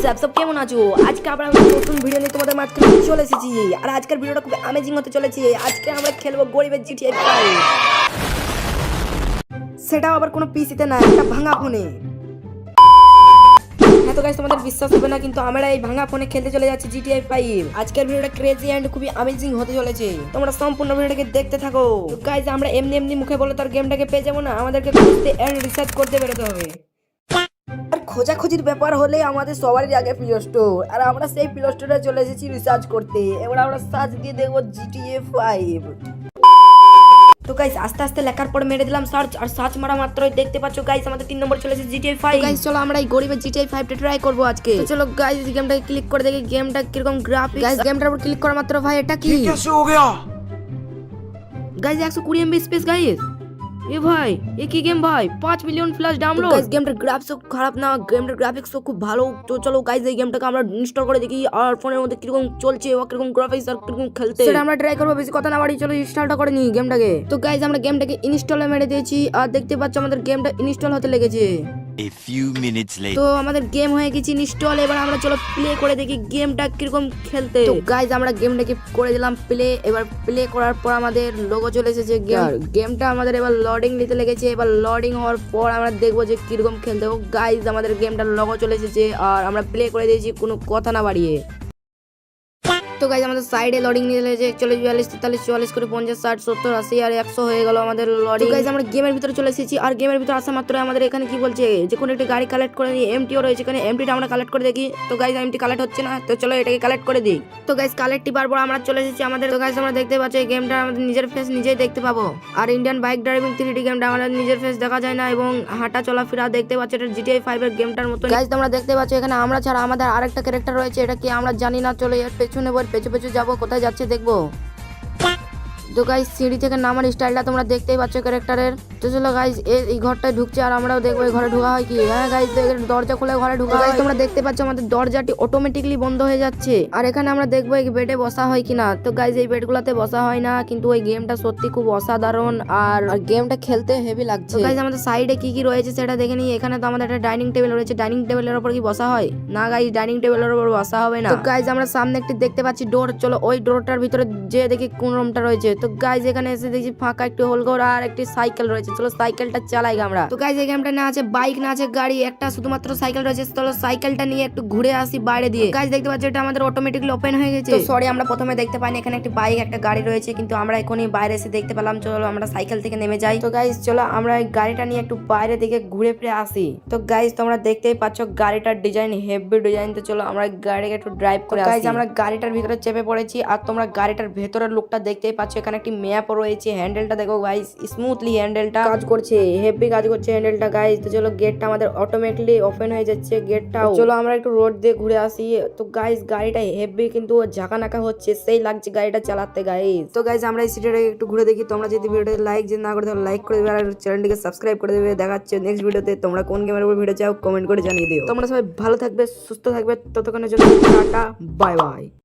WhatsApp সব কেমন আছো? আজকে আমরা নতুন ভিডিও নিয়ে তোমাদের মাঝখানে চলে এসেছি। আর আজকের ভিডিওটা খুব অ্যামেজিং হতে চলেছে। আজকে আমরা খেলবো গরিবের জিটিএ 5, সেটাও আবার কোনো পিসিতে না, একটা ভাঙা ফোনে। হ্যাঁ তো গাইস, তোমাদের বিশ্বাস হবে না কিন্তু আমরা এই ভাঙা ফোনে খেলতে চলে যাচ্ছি জিটিএ 5। আজকের ভিডিওটা ক্রেজি এন্ড খুবই অ্যামেজিং হতে চলেছে। তোমরা সম্পূর্ণ ভিডিওটাকে দেখতে থাকো। গাইস, আমরা এমনি মুখে বলে তার গেমটাকে পেয়ে যাবো না, আমাদেরকে খুঁজতে এন্ড রিসার্চ করতে বেরোতে হবে। আর খোঁজাখুঁজির ব্যাপার হলে আমাদের সবারই আগে প্লে স্টোর, আর আমরা সেই প্লে স্টোরে চলে এসেছি রিসার্চ করতে। এবার আমরা সার্চ দিয়ে দেখবো জিটিএ 5। তো গাইস, আস্তে আস্তে লেখার পর মেরে দিলাম সার্চ, আর সার্চ মারা মাত্রই দেখতে পাচ্ছ গাইস আমাদের 3 নম্বর চলে এসেছে জিটিএ 5। গাইস চলো আমরা এই গরিবের জিটিএ 5 টা ট্রাই করব আজকে। তো চলো গাইস, এই গেমটাকে ক্লিক করে দেখি গেমটা কিরকম গ্রাফিক্স। গাইস গেমটার উপর ক্লিক করা মাত্র ভাই এটা কি कैसे हो गया? Guys 120 MB space guys. ये भाई ये की गेम भाई 5 মিলিয়ন ফ্ল্যাশ ডাউনলোড। গাইস গেমটার গ্রাফিক্স খারাপ না, গেমটার গ্রাফিক্স তো খুব ভালো। তো চলো গাইস এই গেমটাকে আমরা ইনস্টল করে দেখি আর ফোনের মধ্যে কিরকম চলছে বা কিরকম গ্রাফিক্স আর কিরকম খেলতে সেটা আমরা ট্রাই করব। বেশি কথা না বাড়ি চলো ইনস্টলটা করে নিই গেমটাকে। তো গাইস আমরা গেমটাকে ইনস্টলে মেরে দিয়েছি আর দেখতে পাচ্ছ আমাদের গেমটা ইনস্টল হতে লেগেছে। A few minutes later. তো আমাদের গেম হয়ে গেছে ইনস্টল। এবার আমরা চলো প্লে করে দেখি গেমটা কিরকম খেলতে। তো গাইজ আমরা গেমটাকে করে দিলাম প্লে। এবার প্লে করার পর আমাদের লোগো চলে এসেছে। গেমটা আমাদের এবার লোডিং নিতে লেগেছে। এবার লোডিং হওয়ার পর আমরা দেখবো যে কিরকম খেলতে হবে। গাইজ আমাদের গেমটার লোগো চলে এসেছে আর আমরা প্লে করে দিয়েছি কোনো কথা না বাড়িয়ে। তো গাইজ আমাদের সাইডে লোডিং নিয়ে চলেছে 40 42 43 44 করে 50 60 70 80 আর 100 হয়ে গেল আমাদের লোডিং। গাইজ আমরা গেমের ভিতরে চলে এসেছি আর গেমের ভিতরে আসা মাত্র আমাদের এখানে কি বলছে যে কোনো একটা গাড়ি কালেক্ট করে নিয়ে এমটিও রয়েছে এখানে। এমটিটা আমরা কালেক্ট করে দেখি। তো গাইজ এমটি কালেক্ট হচ্ছে না, তো চলো এটাকে কালেক্ট করে দিই। তো গাইজ কালেক্ট টিপার পর আমরা চলে এসেছি আমাদের। তো গাইজ আমরা দেখতে পাচ্ছি এই গেমটা আমাদের নিজের ফেস নিজেই দেখতে পাবো। আর ইন্ডিয়ান বাইক ড্রাইভিং 3D গেমটা আমাদের নিজের ফেস দেখা যায় না এবং হাঁটা চলাফেরা দেখতে পাচ্ছি এটা জিটিএ 5 এর গেমটার মতো। গাইজ তোমরা দেখতে পাচ্ছ এখানে আমরা ছাড়া আমাদের আরেকটা ক্যারেক্টার রয়েছে, এটা কি আমরা জানি না। চলো এর পেছনে বল পেছু যাবো, কোথায় যাচ্ছে দেখবো। তো গাইস সিঁড়ি থেকে নামার স্টাইলটা তোমরা দেখতেই পাচ্ছ ক্যারেক্টারের। তো চলো গাইস এই ঘরটায় ঢুকছে আর আমরাও দেখবো এই ঘরে ঢোকা হয় কি। হ্যাঁ গাইস দরজা খুলে ঘরে ঢোকা হয়। তোমরা দেখতে পাচ্ছ আমাদের দরজাটি অটোমেটিকলি বন্ধ হয়ে যাচ্ছে। আর এখানে আমরা দেখবো এই বেডে বসা হয় কিনা। তো গাইস এই বেডগুলোতে বসা হয় না, কিন্তু ওই গেমটা সত্যি খুব অসাধারণ আর গেমটা খেলতে হেভি লাগছে। গাইস আমাদের সাইডে কি কি রয়েছে সেটা দেখে নিই। এখানে তো আমাদের একটা ডাইনিং টেবিল রয়েছে, ডাইনিং টেবিলের উপর কি বসা হয় না? গাইস ডাইনিং টেবিলের উপর বসা হবে না। তো গাইস আমরা সামনে একটি দেখতে পাচ্ছি ডোর, চলো ওই ডোরটার ভিতরে যে দেখি কোন রুমটা রয়েছে। তো গাইস এখানে এসে দেখছি ফাঁকা একটি হোল ঘর আর একটি সাইকেল রয়েছে, চলো সাইকেলটা চালাই আমরা। তো গাইস এই গেমটা না আছে বাইক না আছে গাড়ি, একটা শুধুমাত্র সাইকেল রয়েছে। চলো সাইকেলটা নিয়ে একটু ঘুরে আসি বাইরে দিয়ে। গাইস দেখতে পাচ্ছ এটা আমাদের অটোমেটিকলি ওপেন হয়ে গেছে। তো সরি আমরা প্রথমে দেখতে পাইনি এখানে একটি বাইক একটা গাড়ি রয়েছে, কিন্তু আমরা এখনই বাইরে এসে দেখতে পেলাম। চলো আমরা সাইকেল থেকে নেমে যাই। তো গাইস চলো আমরা এই গাড়িটা নিয়ে একটু বাইরে দিকে ঘুরে ফিরে আসি। তো গাইস তোমরা দেখতেই পাচ্ছ গাড়িটার ডিজাইন হেভি ডিজাইন। তো চলো আমরা গাড়িকে একটু ড্রাইভ করে আসি। গাইস আমরা গাড়িটার ভিতরে চেপে পড়েছি আর তোমরা গাড়িটার ভেতরের লুকটা দেখতেই পাচ্ছ। এখানে একটি ম্যাপ রয়েছে, হ্যান্ডেলটা দেখো গাইস স্মুথলি হ্যান্ডেলটা কাজ করছে, হেভি কাজ করছে হ্যান্ডেলটা গাইস। তো চলো গেটটা আমাদের অটোমেটিকলি ওপেন হয়ে যাচ্ছে গেটটাও। চলো আমরা একটু রোড দিয়ে ঘুরে আসি। তো গাইস গাড়িটা হেভি কিন্তু ঝাঁকা নাকা হচ্ছে, সেই লাগছে গাড়িটা চালাতে গাইস। তো গাইস আমরা এই সিটিটাকে একটু ঘুরে দেখি। তোমরা যদি ভিডিওতে লাইক না করে তাহলে লাইক করে দেবে আর চ্যানেলটিকে সাবস্ক্রাইব করে দেবে। দেখা হচ্ছে নেক্সট ভিডিওতে। তোমরা কোন গেমের উপর ভিডিও চাও কমেন্ট করে জানিয়ে দিও। তোমরা সবাই ভালো থাকবে, সুস্থ থাকবে, ততক্ষণের জন্য টাটা বাই বাই।